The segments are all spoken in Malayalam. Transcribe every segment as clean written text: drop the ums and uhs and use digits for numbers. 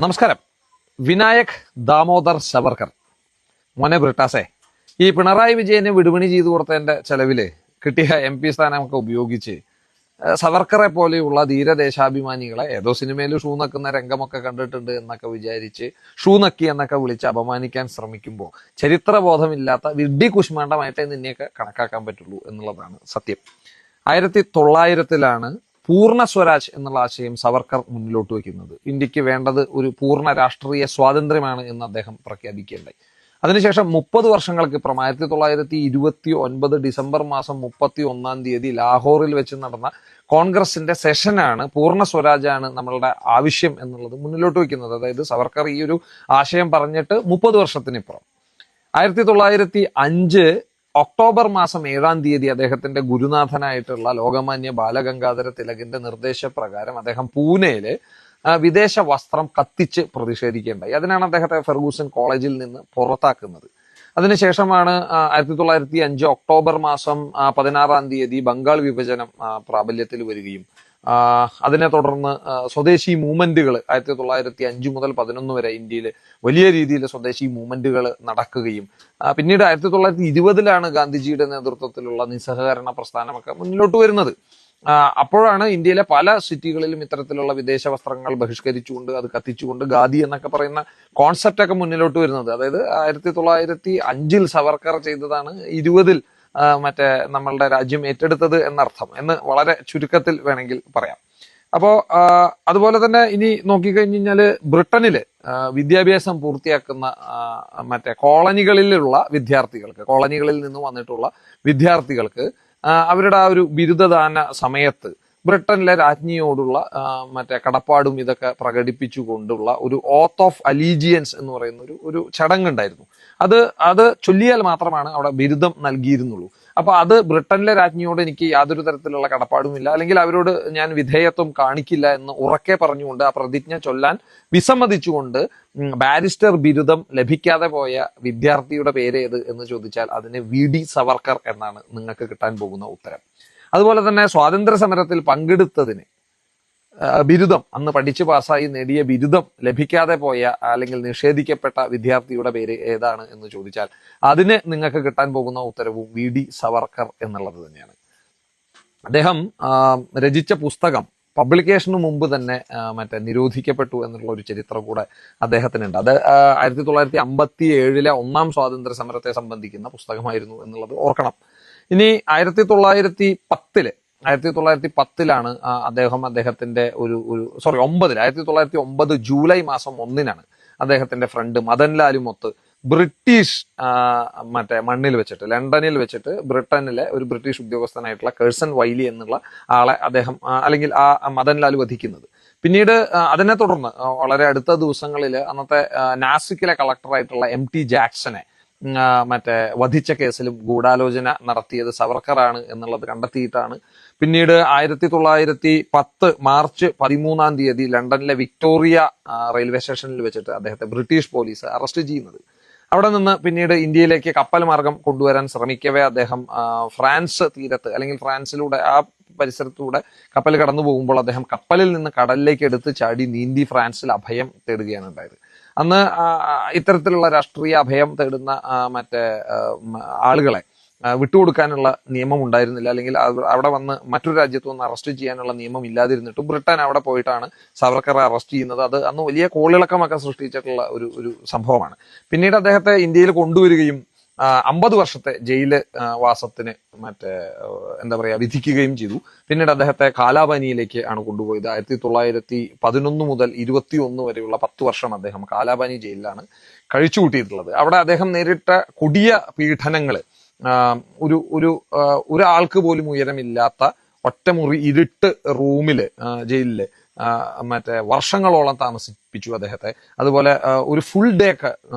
നമസ്കാരം. വിനായക് ദാമോദർ സവർക്കർ, മോനെ ബ്രിട്ടാസെ, ഈ പിണറായി വിജയനെ വിടുപണി ചെയ്തു കൊടുത്തതിന്റെ ചെലവില് കിട്ടിയ MP സ്ഥാനമൊക്കെ ഉപയോഗിച്ച് സവർക്കറെ പോലെയുള്ള ധീരദേശാഭിമാനികളെ ഏതോ സിനിമയിൽ ഷൂ നക്കുന്ന രംഗമൊക്കെ കണ്ടിട്ടുണ്ട് എന്നൊക്കെ വിചാരിച്ച് ഷൂ നക്കി എന്നൊക്കെ വിളിച്ച് അപമാനിക്കാൻ ശ്രമിക്കുമ്പോൾ ചരിത്രബോധമില്ലാത്ത വിഡ്ഢി കുഷ്മാണ്ഡമായിട്ടേ നിന്നെയൊക്കെ കണക്കാക്കാൻ പറ്റുള്ളൂ എന്നുള്ളതാണ് സത്യം. 1900-ലാണ് പൂർണ്ണ സ്വരാജ് എന്നുള്ള ആശയം സവർക്കർ മുന്നിലോട്ട് വയ്ക്കുന്നത്. ഇന്ത്യക്ക് വേണ്ടത് ഒരു പൂർണ്ണ രാഷ്ട്രീയ സ്വാതന്ത്ര്യമാണ് എന്ന് അദ്ദേഹം പ്രഖ്യാപിക്കുകയുണ്ടായി. അതിനുശേഷം 30 വർഷങ്ങൾക്ക് ഇപ്പുറം 1929 ഡിസംബർ മാസം 31 ലാഹോറിൽ വെച്ച് നടന്ന കോൺഗ്രസിന്റെ സെഷനാണ് പൂർണ്ണ സ്വരാജാണ് നമ്മളുടെ ആവശ്യം എന്നുള്ളത് മുന്നിലോട്ട് വയ്ക്കുന്നത്. അതായത് സവർക്കർ ഈ ഒരു ആശയം പറഞ്ഞിട്ട് 30 വർഷത്തിനിപ്പുറം 1905 ഒക്ടോബർ മാസം 7 അദ്ദേഹത്തിന്റെ ഗുരുനാഥനായിട്ടുള്ള ലോകമാന്യ ബാലഗംഗാധര തിലകിന്റെ നിർദ്ദേശപ്രകാരം അദ്ദേഹം പൂനെയില് വിദേശ വസ്ത്രം കത്തിച്ച് പ്രതിഷേധിക്കുകയുണ്ടായി. അതിനാണ് അദ്ദേഹത്തെ ഫെർഗൂസൺ കോളേജിൽ നിന്ന് പുറത്താക്കുന്നത്. അതിനുശേഷമാണ് 1905 ഒക്ടോബർ മാസം 16 ബംഗാൾ വിഭജനം പ്രാബല്യത്തിൽ വരികയും അതിനെ തുടർന്ന് സ്വദേശി മൂവ്മെന്റുകൾ 1905 മുതൽ 11 വരെ ഇന്ത്യയിൽ വലിയ രീതിയിൽ സ്വദേശി മൂവ്മെന്റുകൾ നടക്കുകയും പിന്നീട് 1920-ലാണ് ഗാന്ധിജിയുടെ നേതൃത്വത്തിലുള്ള നിസ്സഹകരണ പ്രസ്ഥാനമൊക്കെ മുന്നിലോട്ട് വരുന്നത്. അപ്പോഴാണ് ഇന്ത്യയിലെ പല സിറ്റികളിലും ഇത്തരത്തിലുള്ള വിദേശ വസ്ത്രങ്ങൾ ബഹിഷ്കരിച്ചുകൊണ്ട് അത് കത്തിച്ചുകൊണ്ട് ഖാദി എന്നൊക്കെ പറയുന്ന കോൺസെപ്റ്റ് ഒക്കെ മുന്നിലോട്ട് വരുന്നത്. അതായത് 1905 സവർക്കർ ചെയ്തതാണ് 20 നമ്മളുടെ രാജ്യം ഏറ്റെടുത്തത് എന്നർത്ഥം എന്ന് വളരെ ചുരുക്കത്തിൽ വേണമെങ്കിൽ പറയാം. അപ്പോ അതുപോലെ തന്നെ ഇനി നോക്കിക്കഴിഞ്ഞാല് ബ്രിട്ടനില് വിദ്യാഭ്യാസം പൂർത്തിയാക്കുന്ന കോളനികളിലുള്ള വിദ്യാർത്ഥികൾക്ക്, കോളനികളിൽ നിന്ന് വന്നിട്ടുള്ള വിദ്യാർത്ഥികൾക്ക് അവരുടെ ആ ഒരു ബിരുദദാന സമയത്ത് ബ്രിട്ടനിലെ രാജ്ഞിയോടുള്ള കടപ്പാടും ഇതൊക്കെ പ്രകടിപ്പിച്ചുകൊണ്ടുള്ള ഒരു ഓത്ത് ഓഫ് അലീജിയൻസ് എന്ന് പറയുന്ന ഒരു ചടങ്ങുണ്ടായിരുന്നു. അത് ചൊല്ലിയാൽ മാത്രമാണ് അവിടെ ബിരുദം നൽകിയിരുന്നുള്ളൂ. അപ്പൊ അത് ബ്രിട്ടനിലെ രാജ്ഞിയോട് എനിക്ക് യാതൊരു തരത്തിലുള്ള കടപ്പാടുമില്ല, അല്ലെങ്കിൽ അവരോട് ഞാൻ വിധേയത്വം കാണിക്കില്ല എന്ന് ഉറക്കെ പറഞ്ഞുകൊണ്ട് ആ പ്രതിജ്ഞ ചൊല്ലാൻ വിസമ്മതിച്ചുകൊണ്ട് ബാരിസ്റ്റർ ബിരുദം ലഭിക്കാതെ പോയ വിദ്യാർത്ഥിയുടെ പേരേത് എന്ന് ചോദിച്ചാൽ അതിന് VD സവർക്കർ എന്നാണ് നിങ്ങൾക്ക് കിട്ടാൻ പോകുന്ന ഉത്തരം. അതുപോലെ തന്നെ സ്വാതന്ത്ര്യ സമരത്തിൽ പങ്കെടുത്തതിന് ബിരുദം, അന്ന് പഠിച്ചു പാസ്സായി നേടിയ ബിരുദം ലഭിക്കാതെ പോയ അല്ലെങ്കിൽ നിഷേധിക്കപ്പെട്ട വിദ്യാർത്ഥിയുടെ പേര് ഏതാണ് എന്ന് ചോദിച്ചാൽ അതിന് നിങ്ങൾക്ക് കിട്ടാൻ പോകുന്ന ഉത്തരവും VD സവർക്കർ എന്നുള്ളത് തന്നെയാണ്. അദ്ദേഹം രചിച്ച പുസ്തകം പബ്ലിക്കേഷന് മുമ്പ് തന്നെ നിരോധിക്കപ്പെട്ടു എന്നുള്ള ഒരു ചരിത്രം കൂടെ അദ്ദേഹത്തിനുണ്ട്. അത് 1957-ലെ ഒന്നാം സ്വാതന്ത്ര്യ സമരത്തെ സംബന്ധിക്കുന്ന പുസ്തകമായിരുന്നു എന്നുള്ളത് ഓർക്കണം. ഇനി 1910-ലാണ് അദ്ദേഹത്തിന്റെ 1909 ജൂലൈ മാസം 1-നാണ് അദ്ദേഹത്തിന്റെ ഫ്രണ്ട് മദൻലാലുമൊത്ത് ബ്രിട്ടീഷ് മണ്ണിൽ വെച്ചിട്ട്, ലണ്ടനിൽ വെച്ചിട്ട് ബ്രിട്ടനിലെ ഒരു ബ്രിട്ടീഷ് ഉദ്യോഗസ്ഥനായിട്ടുള്ള കേഴ്സൺ വൈലി എന്നുള്ള ആളെ അദ്ദേഹം അല്ലെങ്കിൽ ആ മദൻലാൽ വധിക്കുന്നത്. പിന്നീട് അതിനെ തുടർന്ന് വളരെ അടുത്ത ദിവസങ്ങളിൽ അന്നത്തെ നാസിക്കിലെ കളക്ടറായിട്ടുള്ള MT ജാക്സനെ വധിച്ച കേസിലും ഗൂഢാലോചന നടത്തിയത് സവർക്കറാണ് എന്നുള്ളത് കണ്ടെത്തിയിട്ടാണ് പിന്നീട് 1910 മാർച്ച് 13 ലണ്ടനിലെ വിക്ടോറിയ റെയിൽവേ സ്റ്റേഷനിൽ വെച്ചിട്ട് അദ്ദേഹത്തെ ബ്രിട്ടീഷ് പോലീസ് അറസ്റ്റ് ചെയ്യുന്നത്. അവിടെ നിന്ന് പിന്നീട് ഇന്ത്യയിലേക്ക് കപ്പൽ മാർഗം കൊണ്ടുവരാൻ ശ്രമിക്കവേ അദ്ദേഹം ഫ്രാൻസ് തീരത്ത്, അല്ലെങ്കിൽ ഫ്രാൻസിലൂടെ ആ പരിസരത്തൂടെ കപ്പൽ കടന്നു പോകുമ്പോൾ അദ്ദേഹം കപ്പലിൽ നിന്ന് കടലിലേക്ക് എടുത്ത് ചാടി നീന്തി ഫ്രാൻസിൽ അഭയം തേടുകയാണ് ഉണ്ടായത്. അന്ന് ഇത്തരത്തിലുള്ള രാഷ്ട്രീയ അഭയം തേടുന്ന ആളുകളെ വിട്ടുകൊടുക്കാനുള്ള നിയമം ഉണ്ടായിരുന്നില്ല, അല്ലെങ്കിൽ അവിടെ വന്ന് മറ്റൊരു രാജ്യത്ത് വന്ന് അറസ്റ്റ് ചെയ്യാനുള്ള നിയമം ഇല്ലാതിരുന്നിട്ടും ബ്രിട്ടൻ അവിടെ പോയിട്ടാണ് സവർക്കറെ അറസ്റ്റ് ചെയ്യുന്നത്. അത് അന്ന് വലിയ കോളിളക്കമൊക്കെ സൃഷ്ടിച്ചിട്ടുള്ള ഒരു സംഭവമാണ്. പിന്നീട് അദ്ദേഹത്തെ ഇന്ത്യയിൽ കൊണ്ടുവരികയും 50 വർഷത്തെ ജയില് വാസത്തിന് വിധിക്കുകയും ചെയ്തു. പിന്നീട് അദ്ദേഹത്തെ കാലാപാനിയിലേക്ക് ആണ് കൊണ്ടുപോയത്. 1911 മുതൽ 21 വരെയുള്ള 10 വർഷം അദ്ദേഹം കാലാപാനി ജയിലിലാണ് കഴിച്ചുകൂട്ടിയിട്ടുള്ളത്. അവിടെ അദ്ദേഹം നേരിട്ട കൊടിയ പീഡനങ്ങള്, ഒരാൾക്ക് പോലും ഉയരമില്ലാത്ത ഒറ്റമുറി ഇരുട്ട് റൂമില് ജയിലില് വർഷങ്ങളോളം താമസിപ്പിച്ചു അദ്ദേഹത്തെ. അതുപോലെ ഒരു ഫുൾ ഡേ ഒക്കെ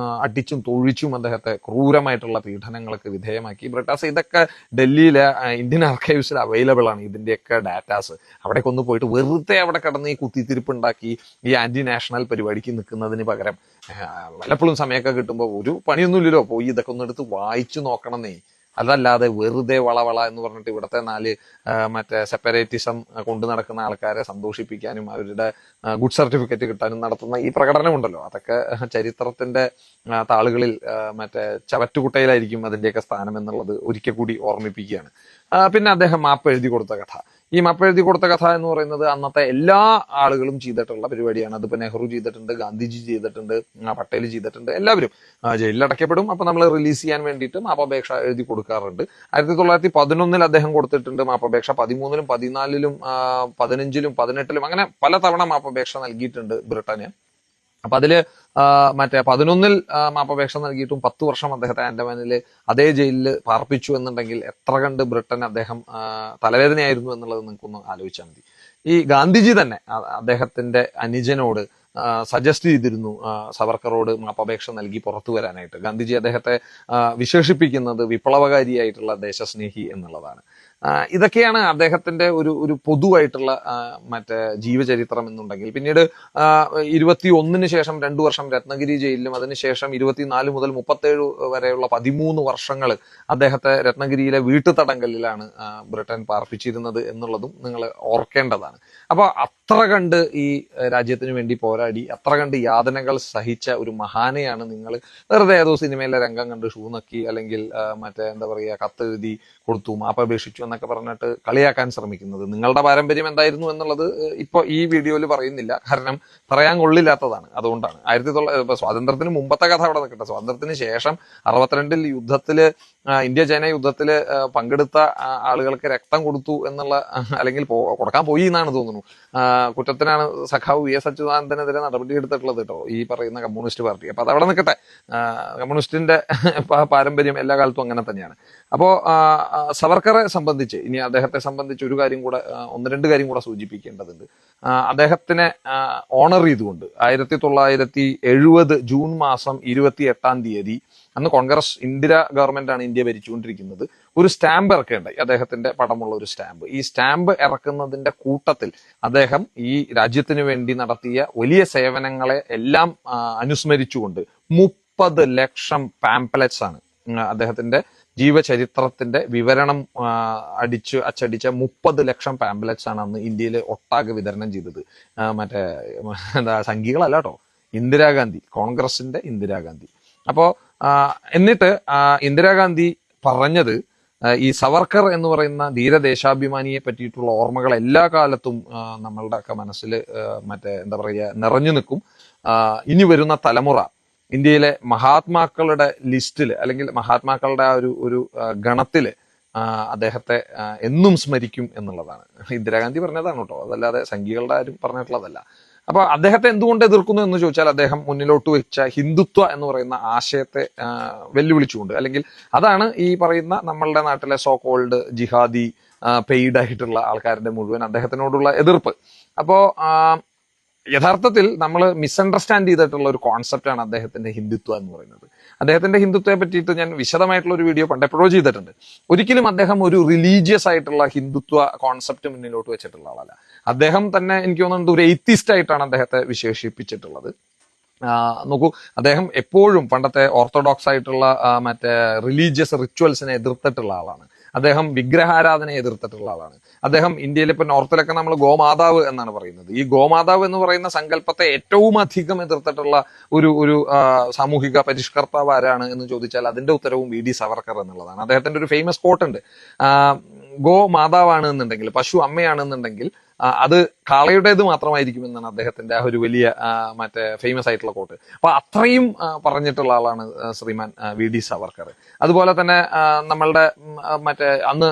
അടിച്ചും തൊഴിച്ചും അദ്ദേഹത്തെ ക്രൂരമായിട്ടുള്ള പീഡനങ്ങൾക്ക് വിധേയമാക്കി. ബ്രിട്ടാസ് ഇതൊക്കെ ഡൽഹിയിലെ ഇന്ത്യൻ ആർക്കൈവ്സിൽ അവൈലബിൾ ആണ്, ഇതിന്റെയൊക്കെ ഡാറ്റാസ്. അവിടേക്ക് ഒന്ന് പോയിട്ട് വെറുതെ അവിടെ കിടന്ന് ഈ കുത്തിത്തിരിപ്പുണ്ടാക്കി ഈ ആന്റി നാഷണൽ പരിപാടിക്ക് നിൽക്കുന്നതിന് പകരം, വല്ലപ്പോഴും സമയമൊക്കെ കിട്ടുമ്പോൾ ഒരു പണിയൊന്നുമില്ലല്ലോ, പോയി ഇതൊക്കെ ഒന്ന് എടുത്ത് വായിച്ചു നോക്കണമെന്നേ. 1911 ജൂലൈ 16 അദ്ദേഹം കാലാപാനി ജയിലിലാണ് കഴിച്ചുകൂട്ടിയിട്ടുള്ളത്. 1913 ജൂലൈ 16 അദ്ദേഹത്തെ കാലാപാനി ജയിലിൽ നിന്ന് പുറത്താക്കുകയും അതല്ലാതെ വെറുതെ വളവള എന്ന് പറഞ്ഞിട്ട് ഇവിടുത്തെ മറ്റേ സെപ്പറേറ്റിസം കൊണ്ടു നടക്കുന്ന ആൾക്കാരെ സന്തോഷിപ്പിക്കാനും അവരുടെ ഗുഡ് സർട്ടിഫിക്കറ്റ് കിട്ടാനും നടത്തുന്ന ഈ പ്രകടനമുണ്ടല്ലോ, അതൊക്കെ ചരിത്രത്തിന്റെ താളുകളിൽ മറ്റേ ചവറ്റുകുട്ടയിലായിരിക്കും അതിന്റെയൊക്കെ സ്ഥാനം എന്നുള്ളത് ഒരിക്കൽ കൂടി ഓർമ്മിപ്പിക്കുകയാണ്. പിന്നെ അദ്ദേഹം മാപ്പ് എഴുതി കൊടുത്ത കഥ. ഈ മാപ്പ് എഴുതി കൊടുത്ത കഥ എന്ന് പറയുന്നത് അന്നത്തെ എല്ലാ ആളുകളും ചെയ്തിട്ടുള്ള പരിപാടിയാണ്. അതിപ്പോ നെഹ്റു ചെയ്തിട്ടുണ്ട്, ഗാന്ധിജി ചെയ്തിട്ടുണ്ട്, പട്ടേൽ ചെയ്തിട്ടുണ്ട്. എല്ലാവരും ജയിലിൽ അടയ്ക്കപ്പെടും. അപ്പൊ നമ്മൾ റിലീസ് ചെയ്യാൻ വേണ്ടിയിട്ട് മാപ്പപേക്ഷ എഴുതി കൊടുക്കാറുണ്ട്. 1911 അദ്ദേഹം കൊടുത്തിട്ടുണ്ട് മാപ്പപേക്ഷ. 13-ലും 14-ലും 15-ലും 18-ലും അങ്ങനെ പലതവണ മാപ്പപേക്ഷ നൽകിയിട്ടുണ്ട് ബ്രിട്ടന്. അപ്പൊ അതില് മറ്റേ 11-ൽ മാപ്പപേക്ഷ നൽകിയിട്ടും 10 വർഷം അദ്ദേഹത്തെ ആൻഡമാനില് അതേ ജയിലിൽ പാർപ്പിച്ചു എന്നുണ്ടെങ്കിൽ എത്ര കണ്ട് ബ്രിട്ടൻ അദ്ദേഹം തലവേദനയായിരുന്നു എന്നുള്ളത് നിങ്ങൾക്കൊന്ന് ആലോചിച്ചാൽ മതി. ഈ ഗാന്ധിജി തന്നെ അദ്ദേഹത്തിന്റെ അനുജനോട് സജസ്റ്റ് ചെയ്തിരുന്നു സവർക്കറോട് മാപ്പപേക്ഷ നൽകി പുറത്തു വരാനായിട്ട്. ഗാന്ധിജി അദ്ദേഹത്തെ വിശേഷിപ്പിക്കുന്നത് വിപ്ലവകാരിയായിട്ടുള്ള ദേശസ്നേഹി എന്നുള്ളതാണ്. ഇതൊക്കെയാണ് അദ്ദേഹത്തിന്റെ ഒരു പൊതുവായിട്ടുള്ള മറ്റേ ജീവചരിത്രം എന്നുണ്ടെങ്കിൽ, പിന്നീട് 21-ന് ശേഷം 2 വർഷം രത്നഗിരി ജയിലിലും അതിനുശേഷം 24 മുതൽ 37 വരെയുള്ള 13 വർഷങ്ങൾ അദ്ദേഹത്തെ രത്നഗിരിയിലെ വീട്ടുതടങ്കലിലാണ് ബ്രിട്ടൻ പാർപ്പിച്ചിരുന്നത് എന്നുള്ളതും നിങ്ങൾ ഓർക്കേണ്ടതാണ്. അപ്പൊ അത്ര കണ്ട് ഈ രാജ്യത്തിന് വേണ്ടി പോരാടി അത്ര കണ്ട് യാതനകൾ സഹിച്ച ഒരു മഹാനെയാണ് നിങ്ങൾ വെറുതെ ഏതോ സിനിമയിലെ രംഗം കണ്ട് ഷൂ നക്കി അല്ലെങ്കിൽ മറ്റേ എന്താ പറയുക കത്തെഴുതി കൊടുത്തു മാപ്പപേക്ഷിച്ചു എന്നൊക്കെ പറഞ്ഞിട്ട് കളിയാക്കാൻ ശ്രമിക്കുന്നത്. നിങ്ങളുടെ പാരമ്പര്യം എന്തായിരുന്നു എന്നുള്ളത് ഇപ്പൊ ഈ വീഡിയോയിൽ പറയുന്നില്ല, കാരണം പറയാൻ കൊള്ളില്ലാത്തതാണ്. അതുകൊണ്ടാണ്. സ്വാതന്ത്ര്യത്തിന് മുമ്പത്തെ കഥ അവിടെ നിൽക്കട്ടെ. സ്വാതന്ത്ര്യത്തിന് ശേഷം 62-ൽ യുദ്ധത്തില് ഇന്ത്യ ചൈന യുദ്ധത്തില് പങ്കെടുത്ത ആളുകൾക്ക് രക്തം കൊടുത്തു എന്നുള്ള, അല്ലെങ്കിൽ കൊടുക്കാൻ പോയി എന്നാണ് തോന്നുന്നു, കുറ്റത്തിനാണ് സഖാവ് VS അച്യുതാനന്ദനെതിരെ നടപടിയെടുത്തിട്ടുള്ളത് കേട്ടോ ഈ പറയുന്ന കമ്മ്യൂണിസ്റ്റ് പാർട്ടി. അപ്പൊ അതവിടെ നിൽക്കട്ടെ. കമ്മ്യൂണിസ്റ്റിന്റെ പാരമ്പര്യം എല്ലാ കാലത്തും അങ്ങനെ തന്നെയാണ്. അപ്പോ സവർക്കറെ സംബന്ധിച്ച്, ഇനി അദ്ദേഹത്തെ സംബന്ധിച്ച് ഒരു കാര്യം കൂടെ, 1-2 കാര്യം കൂടെ സൂചിപ്പിക്കേണ്ടതുണ്ട്. അദ്ദേഹത്തിനെ ഓണർ ചെയ്തുകൊണ്ട് 1970 ജൂൺ മാസം 28-ാം തീയതി, അന്ന് കോൺഗ്രസ് ഇന്ദിര ഗവൺമെന്റ് ആണ് ഇന്ത്യ ഭരിച്ചുകൊണ്ടിരിക്കുന്നത്, ഒരു സ്റ്റാമ്പ് ഇറക്കേണ്ടായി, അദ്ദേഹത്തിന്റെ പടമുള്ള ഒരു സ്റ്റാമ്പ്. ഈ സ്റ്റാമ്പ് ഇറക്കുന്നതിന്റെ കൂട്ടത്തിൽ അദ്ദേഹം ഈ രാജ്യത്തിന് വേണ്ടി നടത്തിയ വലിയ സേവനങ്ങളെ എല്ലാം അനുസ്മരിച്ചുകൊണ്ട് 30 ലക്ഷം പാംപ്ലെറ്റ്സ് ആണ് അദ്ദേഹത്തിന്റെ ജീവചരിത്രത്തിന്റെ വിവരണം അച്ചടിച്ച 30 ലക്ഷം പാംപ്ലെറ്റ്സ് ആണ് അന്ന് ഇന്ത്യയിൽ ഒട്ടാകെ വിതരണം ചെയ്തത്. മറ്റേ എന്താ സംഘികളല്ല കേട്ടോ, ഇന്ദിരാഗാന്ധി, കോൺഗ്രസിന്റെ ഇന്ദിരാഗാന്ധി. അപ്പോ എന്നിട്ട് ഇന്ദിരാഗാന്ധി പറഞ്ഞത്, ഈ സവർക്കർ എന്ന് പറയുന്ന ധീരദേശാഭിമാനിയെ പറ്റിയിട്ടുള്ള ഓർമ്മകൾ എല്ലാ കാലത്തും നമ്മളുടെ ഒക്കെ മനസ്സിൽ മറ്റേ എന്താ പറയുക നിറഞ്ഞു നിൽക്കും. ഇനി വരുന്ന തലമുറ ഇന്ത്യയിലെ മഹാത്മാക്കളുടെ ലിസ്റ്റിൽ അല്ലെങ്കിൽ മഹാത്മാക്കളുടെ ആ ഒരു ഗണത്തില് അദ്ദേഹത്തെ എന്നും സ്മരിക്കും എന്നുള്ളതാണ്. ഇന്ദിരാഗാന്ധി പറഞ്ഞതാണ് കേട്ടോ, അതല്ലാതെ സംഘികളുടെ ആരും പറഞ്ഞിട്ടുള്ളതല്ല. അപ്പൊ അദ്ദേഹത്തെ എന്തുകൊണ്ട് എതിർക്കുന്നു എന്ന് ചോദിച്ചാൽ, അദ്ദേഹം മുന്നിലോട്ട് വെച്ച ഹിന്ദുത്വ എന്ന് പറയുന്ന ആശയത്തെ വെല്ലുവിളിച്ചുകൊണ്ട്, അല്ലെങ്കിൽ അതാണ് ഈ പറയുന്ന നമ്മളുടെ നാട്ടിലെ സോ കോൾഡ് ജിഹാദി പെയ്ഡ് ആയിട്ടുള്ള ആൾക്കാരുടെ മുഴുവൻ അദ്ദേഹത്തിനോടുള്ള എതിർപ്പ്. അപ്പോ യഥാർത്ഥത്തിൽ നമ്മൾ മിസ്അണ്ടർസ്റ്റാൻഡ് ചെയ്തിട്ടുള്ള ഒരു കോൺസെപ്റ്റാണ് അദ്ദേഹത്തിന്റെ ഹിന്ദുത്വ എന്ന് പറയുന്നത്. അദ്ദേഹത്തിന്റെ ഹിന്ദുത്വത്തെ പറ്റിയിട്ട് ഞാൻ വിശദമായിട്ടുള്ള ഒരു വീഡിയോ പണ്ടെപ്പോഴോ ചെയ്തിട്ടുണ്ട്. ഒരിക്കലും അദ്ദേഹം ഒരു റിലീജിയസ് ആയിട്ടുള്ള ഹിന്ദുത്വ കോൺസെപ്റ്റ് മുന്നിലോട്ട് വെച്ചിട്ടുള്ള ആളല്ല. അദ്ദേഹം തന്നെ എനിക്ക് തോന്നുന്നത് ഒരു എയ്ത്തിസ്റ്റ് ആയിട്ടാണ് അദ്ദേഹത്തെ വിശേഷിപ്പിച്ചിട്ടുള്ളത്. നോക്കൂ, അദ്ദേഹം എപ്പോഴും പണ്ടത്തെ ഓർത്തഡോക്സ് ആയിട്ടുള്ള മറ്റേ റിലീജിയസ് റിച്വൽസിനെ എതിർത്തിട്ടുള്ള ആളാണ്. അദ്ദേഹം വിഗ്രഹാരാധനയെ എതിർത്തിട്ടുള്ള ആളാണ്. അദ്ദേഹം ഇന്ത്യയിൽ ഇപ്പൊ നോർത്തിലൊക്കെ നമ്മൾ ഗോമാതാവ് എന്നാണ് പറയുന്നത്. ഈ ഗോമാതാവ് എന്ന് പറയുന്ന സങ്കല്പത്തെ ഏറ്റവും അധികം എതിർത്തിട്ടുള്ള ഒരു സാമൂഹിക പരിഷ്കർത്താവ് ആരാണ് എന്ന് ചോദിച്ചാൽ അതിന്റെ ഉത്തരവും VD സവർക്കർ എന്നുള്ളതാണ്. അദ്ദേഹത്തിന്റെ ഒരു ഫേമസ് കോട്ട് ഉണ്ട്, ഗോ മാതാവാണ് എന്നുണ്ടെങ്കിൽ, പശു അമ്മയാണെന്നുണ്ടെങ്കിൽ അത് കാളയുടേത് മാത്രമായിരിക്കും എന്നാണ് അദ്ദേഹത്തിന്റെ ആ ഒരു വലിയ മറ്റേ ഫേമസ് ആയിട്ടുള്ള കോട്ട്. അപ്പൊ അത്രയും പറഞ്ഞിട്ടുള്ള ആളാണ് ശ്രീമാൻ VD സവർക്കർ. അതുപോലെ തന്നെ നമ്മളുടെ മറ്റേ അന്ന്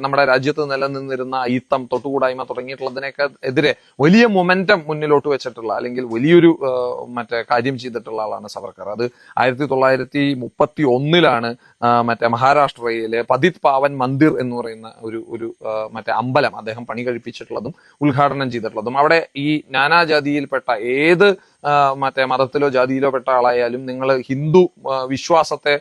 നമ്മുടെ രാജ്യത്ത് നിലനിന്നിരുന്ന അയിത്തം, തൊട്ടുകൂടായ്മ തുടങ്ങിയിട്ടുള്ളതിനൊക്കെ എതിരെ വലിയ മൊമെന്റം മുന്നിലോട്ട് വെച്ചിട്ടുള്ള, അല്ലെങ്കിൽ വലിയൊരു മറ്റേ കാര്യം ചെയ്തിട്ടുള്ള ആളാണ് സവർക്കർ. അത് 1931 മറ്റേ മഹാരാഷ്ട്രയിലെ പതിത് പാവൻ മന്ദിർ എന്ന് പറയുന്ന ഒരു മറ്റേ അമ്പലം അദ്ദേഹം പണി കഴിപ്പിച്ചിട്ടുള്ളതും ഉദ്ഘാടനം ചെയ്തിട്ടുള്ളതും. അവിടെ ഈ നാനാജാതിയിൽപ്പെട്ട ഏത് മറ്റേ മതത്തിലോ ജാതിയിലോ പെട്ട ആളായാലും നിങ്ങൾ ഹിന്ദു വിശ്വാസത്തെ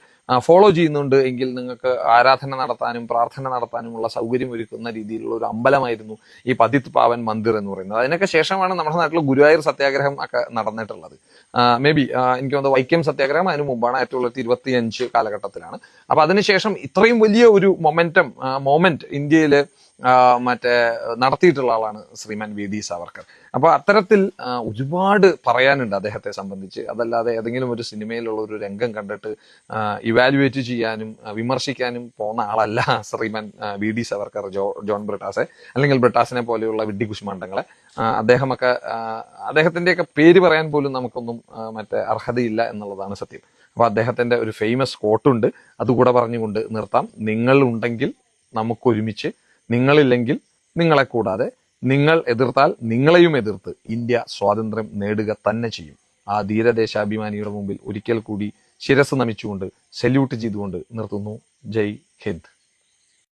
ഫോളോ ചെയ്യുന്നുണ്ട് എങ്കിൽ നിങ്ങൾക്ക് ആരാധന നടത്താനും പ്രാർത്ഥന നടത്താനുമുള്ള സൗകര്യം ഒരുക്കുന്ന രീതിയിലുള്ള ഒരു അമ്പലമായിരുന്നു ഈ പതിത് പാവൻ മന്ദിർ എന്ന് പറയുന്നത്. അതിനൊക്കെ ശേഷമാണ് നമ്മുടെ നാട്ടിൽ ഗുരുവായൂർ സത്യാഗ്രഹം ഒക്കെ നടന്നിട്ടുള്ളത്. മേ ബി എനിക്ക് തോന്നുന്നത് വൈക്കം സത്യാഗ്രഹം അതിന് മുമ്പാണ്, 1925 കാലഘട്ടത്തിലാണ്. അപ്പൊ അതിനുശേഷം ഇത്രയും വലിയ ഒരു മൊമെന്റ് ഇന്ത്യയിൽ മറ്റേ നടത്തിയിട്ടുള്ള ആളാണ് ശ്രീമാൻ വി.ഡി. സാവർക്കർ. അപ്പൊ അത്തരത്തിൽ ഒരുപാട് പറയാനുണ്ട് അദ്ദേഹത്തെ സംബന്ധിച്ച്. അതല്ലാതെ ഏതെങ്കിലും ഒരു സിനിമയിലുള്ള ഒരു രംഗം കണ്ടിട്ട് ഇവാലുവേറ്റ് ചെയ്യാനും വിമർശിക്കാനും പോകുന്ന ആളല്ല ശ്രീമാൻ വി.ഡി. സാവർക്കർ, ജോൺ ബ്രിട്ടാസെ അല്ലെങ്കിൽ ബ്രിട്ടാസിനെ പോലെയുള്ള വിഡ്ഢി കുശുമാണ്ടങ്ങളെ. അദ്ദേഹത്തിന്റെയൊക്കെ പേര് പറയാൻ പോലും നമുക്കൊന്നും അർഹതയില്ല എന്നുള്ളതാണ് സത്യം. അപ്പൊ അദ്ദേഹത്തിന്റെ ഒരു ഫേമസ് കോട്ടുണ്ട്, അതുകൂടെ പറഞ്ഞുകൊണ്ട് നിർത്താം. നിങ്ങൾ ഉണ്ടെങ്കിൽ നമുക്കൊരുമിച്ച്, നിങ്ങളില്ലെങ്കിൽ നിങ്ങളെ കൂടാതെ, നിങ്ങൾ എതിർത്താൽ നിങ്ങളെയും എതിർത്ത് ഇന്ത്യ സ്വാതന്ത്ര്യം നേടുക തന്നെ ചെയ്യും. ആ ധീരദേശാഭിമാനിയുടെ മുമ്പിൽ ഒരിക്കൽ കൂടി ശിരസ് നമിച്ചുകൊണ്ട്, സല്യൂട്ട് ചെയ്തുകൊണ്ട് നിർത്തുന്നു. ജയ് ഹിന്ദ്.